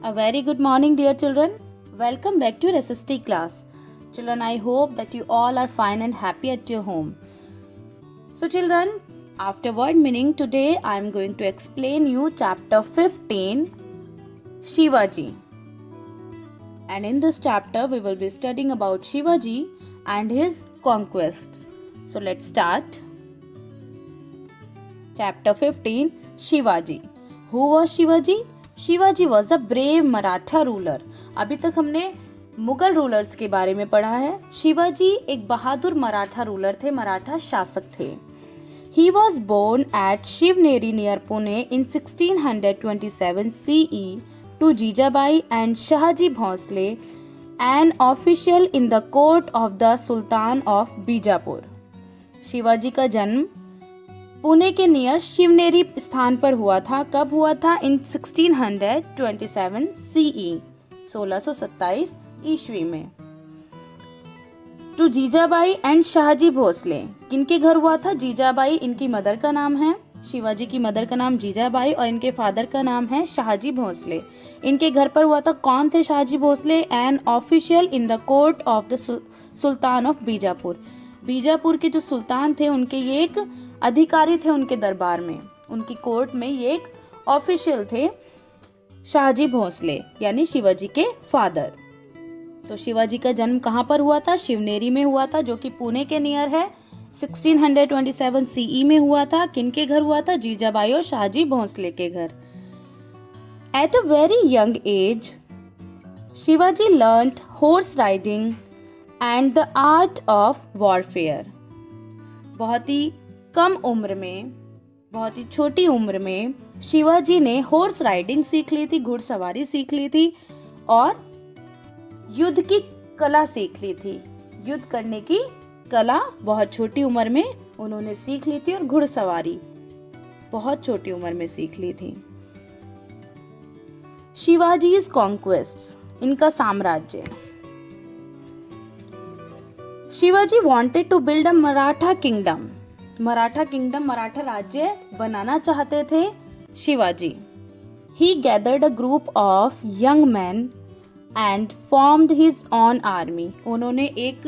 A very good morning, dear children. Welcome back to your SST class. Children, I hope that you all are fine and happy at your home. So, children, after word meaning, today I am going to explain you chapter 15, Shivaji. And in this chapter, we will be studying about Shivaji and his conquests. So, let's start. Chapter 15, Shivaji. Who was Shivaji? Shivaji was a brave Maratha ruler. अभी तक हमने Mughal rulers के बारे में पढ़ा है. शिवाजी एक बहादुर Maratha ruler थे, मराठा शासक थे. He was born at Shivneri near Pune in 1627 CE to Jijabai and Shahji Bhonsle, an official in the court of the sultan of Bijapur. Shivaji का जन्म पुणे के नियर शिवनेरी स्थान पर हुआ था. कब हुआ था? इन 1627 CE 1627 ईस्वी में. To Jijabai and Shahji Bhosle. किनके घर हुआ था? जीजाबाई इनकी मदर का नाम है. शिवाजी की मदर का नाम जीजाबाई और इनके फादर का नाम है शाहजी भोसले. इनके घर पर हुआ था. कौन थे Shahji Bhosle? An official in the court of the sultan of Bijapur. Bijapur के जो सुल्तान थे उनके ये एक अधिकारी थे, उनके दरबार में, उनकी कोर्ट में ये एक ऑफिशियल थे शाहजी भोसले, यानी शिवाजी के फादर. तो शिवाजी का जन्म कहाँ पर हुआ था? शिवनेरी में हुआ था, जो कि पुणे के नियर है. 1627 CE में हुआ था. किनके घर हुआ था? जीजाबाई और शाहजी भोसले के घर. At a very young age Shivaji learned horse riding and the art of warfare. बहुत ही कम उम्र में, बहुत ही छोटी उम्र में शिवाजी ने हॉर्स राइडिंग सीख ली थी, घुड़सवारी सीख ली थी और युद्ध की कला सीख ली थी. युद्ध करने की कला बहुत छोटी उम्र में उन्होंने सीख ली थी और घुड़सवारी बहुत छोटी उम्र में सीख ली थी. शिवाजीज कॉन्क्वेस्ट्स, इनका साम्राज्य. Shivaji wanted to build a Maratha kingdom. Maratha राज्य बनाना चाहते थे Shivaji. He gathered a group of young man and formed his own army. उन्होंने एक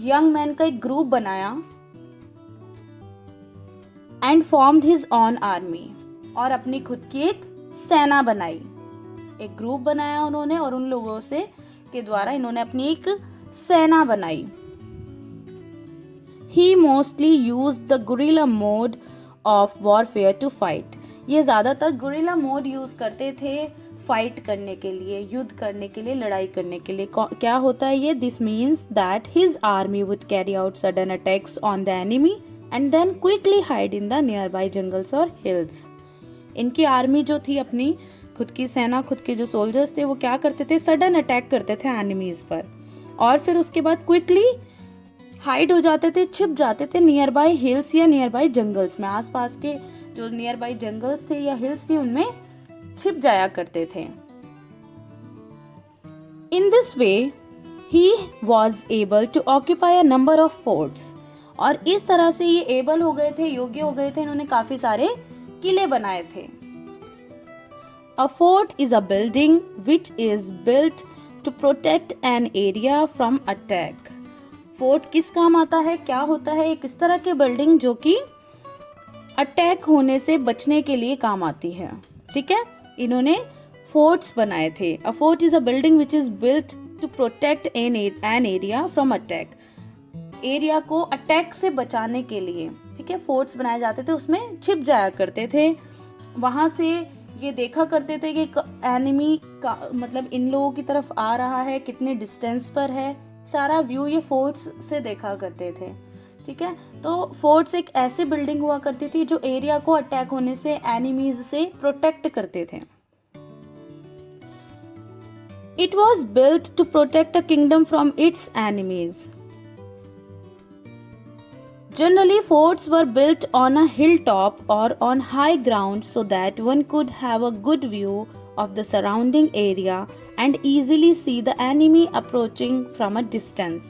यंग मैन का एक ग्रुप बनाया and formed his own army, और अपनी खुद की एक सेना बनाई. एक ग्रुप बनाया उन्होंने और उन लोगों से के द्वारा इन्होंने अपनी एक सेना बनाई. He mostly used the guerrilla mode of warfare to fight. ये ज़्यादातर गुरिल्ला मोड यूज़ करते थे फाइट करने के लिए, युद्ध करने के लिए, लड़ाई करने के लिए. क्या होता है ये? This means that his army would carry out sudden attacks on the enemy and then quickly hide in the nearby jungles और हिल्स. इनकी आर्मी जो थी, अपनी खुद की सेना, खुद के जो सोल्जर्स थे, वो क्या करते थे? सडन अटैक करते थे एनिमीज पर और फिर उसके बाद क्विकली हाइड हो जाते थे, छिप जाते थे नियर बाय हिल्स या नियर बाय जंगल्स में. आसपास के जो नियर बाय जंगल्स थे या हिल्स थी उनमें छिप जाया करते थे. In this way he was able to occupy a number of forts. और इस तरह से ये एबल हो गए थे, योग्य हो गए थे, इन्होंने काफी सारे किले बनाए थे. A fort is a building which is built to protect an area from attack. Fort किस काम आता है? क्या होता है? एक इस तरह की बिल्डिंग जो कि अटैक होने से बचने के लिए काम आती है. ठीक है, इन्होंने फोर्ट्स बनाए थे. A fort is a building which is built to protect an area from attack. Area को अटैक से बचाने के लिए, ठीक है, फोर्ट्स बनाए जाते थे, उसमें छिप जाया करते थे. वहां से ये देखा करते थे कि एनिमी का मतलब इन लोगों की तरफ आ रहा है, कितने डिस्टेंस पर है, सारा व्यू ये फोर्ट्स से देखा करते थे. ठीक है, तो फोर्ट्स एक ऐसी बिल्डिंग हुआ करती थी जो एरिया को अटैक होने से, एनिमीज से प्रोटेक्ट करते थे. It was built to protect a kingdom from its enemies. Generally, forts were built on a hilltop or on high ground so that one could have a good view of the surrounding area and easily see the enemy approaching from a distance.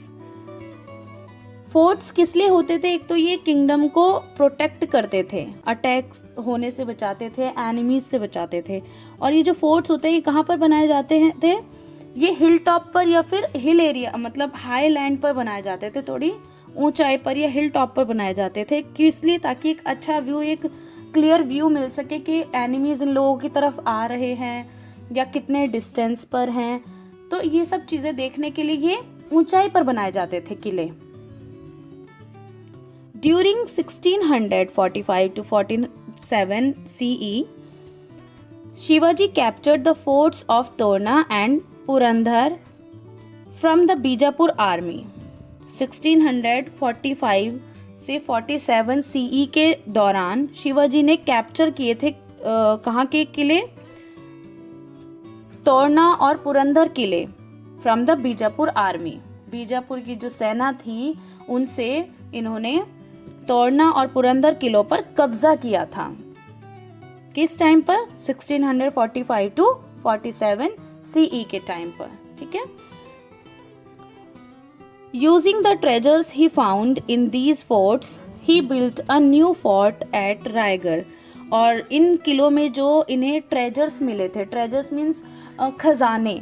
Forts किस लिए होते थे? एक तो ये kingdom को protect करते थे, अटैक्स होने से बचाते थे, एनिमीज से बचाते थे। और ये जो फोर्ट्स होते हैं ये कहाँ पर बनाए जाते हैं थे? ये हिल टॉप पर या फिर हिल एरिया मतलब हाई लैंड पर बनाए जाते थे, थोड़ी ऊंचाई पर या हिल टॉप पर बनाए जाते थे। किस लिए? ताकि एक अच्छा व्यू, एक क्लियर व्यू मिल सके कि एनिमीज इन लोगों की तरफ आ रहे हैं या कितने डिस्टेंस पर हैं। तो ये सब चीज़ें देखने के लिए ये ऊंचाई पर बनाए जाते थे किले। During 1645 to 47 CE, Shivaji captured the forts of Torna and Purandhar from the Bijapur army. 1645 से 47 CE के दौरान शिवाजी ने कैप्चर किए थे कहाँ के किले? तोरना और पुरंदर किले from the Bijapur army. Bijapur की जो सेना थी उनसे इन्होंने तोरना और पुरंदर किलों पर कब्जा किया था। किस टाइम पर? 1645 टू 47 CE के टाइम पर। ठीक है। Using the treasures he found in these forts, he built a new fort at Raigarh. और इन किलों में जो इन्हें ट्रेजर्स मिले थे, ट्रेजर्स मीन्स खजाने,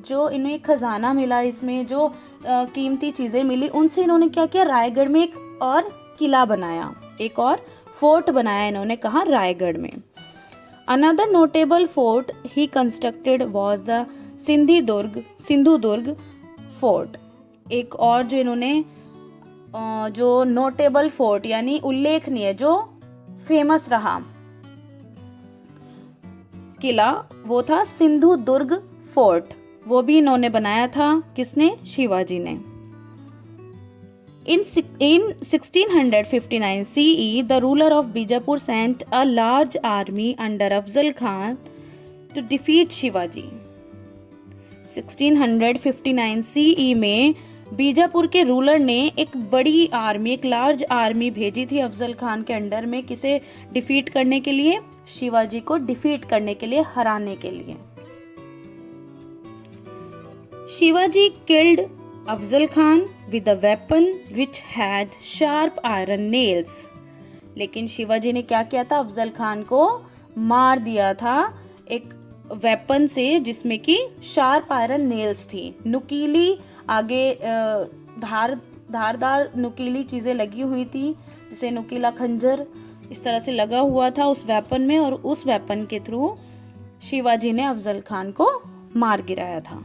जो इन्हें खजाना मिला, इसमें जो कीमती चीज़ें मिली, उनसे इन्होंने क्या किया? रायगढ़ में एक और किला बनाया, एक और फोर्ट बनाया इन्होंने। कहा? रायगढ़ में। Another notable fort he constructed was the Sindhudurg fort. एक और जो इन्होंने जो नोटेबल फोर्ट यानी उल्लेखनीय, जो फेमस रहा किला, वो था सिंधुदुर्ग फोर्ट। वो भी इन्होंने बनाया था। किसने? शिवाजी ने। In 1659 CE, the ruler of Bijapur sent a large army under Afzal Khan to defeat Shivaji. 1659 CE में बीजापुर के रूलर ने एक बड़ी आर्मी, एक लार्ज आर्मी भेजी थी अफजल खान के अंडर में। किसे डिफीट करने के लिए? शिवाजी को डिफीट करने के लिए, हराने के लिए। Shivaji killed Afzal Khan with a weapon which had sharp iron nails। लेकिन शिवाजी ने क्या किया था? अफजल खान को मार दिया था एक वेपन से जिसमें कि शार्प आयरन नेल्स थी, नुकीली, आगे धारदार नुकीली चीज़ें लगी हुई थी, जैसे नुकीला खंजर इस तरह से लगा हुआ था उस वेपन में। और उस वेपन के थ्रू शिवाजी ने अफजल खान को मार गिराया था।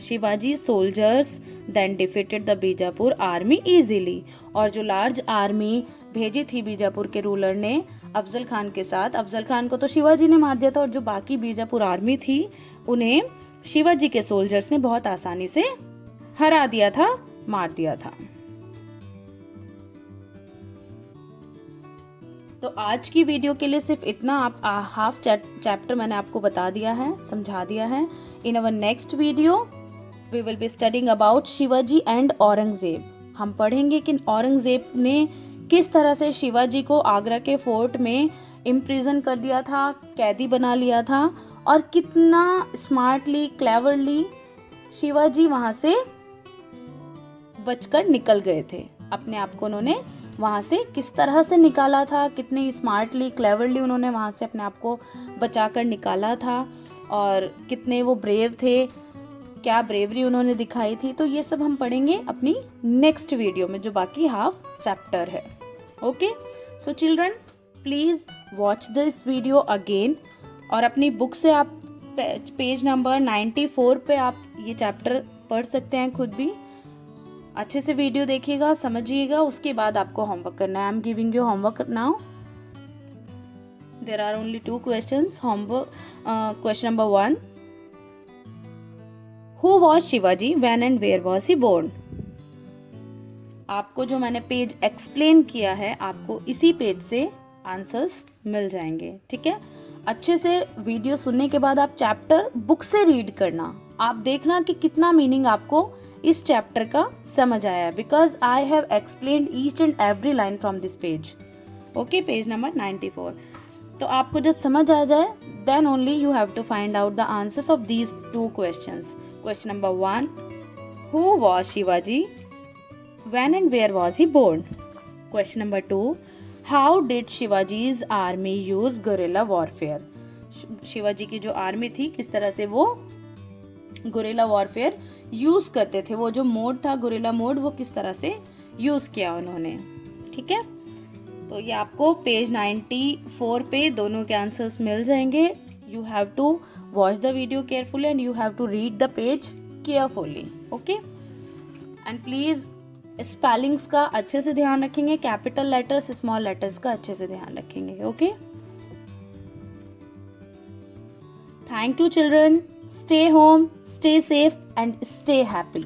Shivaji soldiers then defeated the Bijapur army easily. और जो लार्ज आर्मी भेजी थी बीजापुर के रूलर ने अफजल खान के साथ, अफजल खान को तो शिवाजी ने मार दिया था, और जो बाकी बीजापुर आर्मी थी उन्हें शिवाजी के सोल्जर्स ने बहुत आसानी से हरा दिया था, मार दिया था। तो आज की वीडियो के लिए सिर्फ इतना। आप हाफ चैप्टर मैंने आपको बता दिया है, समझा दिया है। In our next video we will be studying about Shivaji and Aurangzeb. हम पढ़ेंगे कि औरंगजेब ने किस तरह से शिवाजी को आगरा के फोर्ट में इम्प्रिजन कर दिया था, कैदी बना लिया था, और कितना स्मार्टली, क्लेवरली शिवाजी वहाँ से बचकर निकल गए थे। अपने आप को उन्होंने वहाँ से किस तरह से निकाला था, कितने स्मार्टली, क्लेवरली उन्होंने वहाँ से अपने आप को बचाकर निकाला था, और कितने वो ब्रेव थे, क्या ब्रेवरी उन्होंने दिखाई थी। तो ये सब हम पढ़ेंगे अपनी नेक्स्ट वीडियो में, जो बाकी हाफ चैप्टर है। Okay, so children please watch this video again, और अपनी बुक से आप पेज नंबर 94 पे आप ये चैप्टर पढ़ सकते हैं खुद भी। अच्छे से वीडियो देखिएगा, समझिएगा, उसके बाद आपको होमवर्क करना है। I am giving you homework now. There are only 2 questions. Homework question number 1, who was Shivaji, when and where was he born. आपको जो मैंने पेज एक्सप्लेन किया है, आपको इसी पेज से आंसर्स मिल जाएंगे। ठीक है, अच्छे से वीडियो सुनने के बाद आप चैप्टर बुक से रीड करना, आप देखना कि कितना मीनिंग आपको इस चैप्टर का समझ आया, because I have explained each and every line from this page. Okay, page number 94। तो आपको जब समझ आ जाए, then only you have to find out the answers of these 2 questions. Question number 1, who was Shivaji, When and where was he born? Question number 2. How did Shivaji's army use guerrilla warfare? Shivaji की जो army थी किस तरह से वो guerrilla warfare use करते थे, वो जो मोड था गुरिल्ला मोड वो किस तरह से यूज किया उन्होंने। ठीक है, तो ये आपको पेज 94 पे दोनों के आंसर्स मिल जाएंगे। You have to watch the video carefully and you have to read the page carefully. Okay, and please spellings का अच्छे से ध्यान रखेंगे, कैपिटल लेटर्स स्मॉल लेटर्स का अच्छे से ध्यान रखेंगे। Okay, thank you children, stay home, stay safe and stay happy.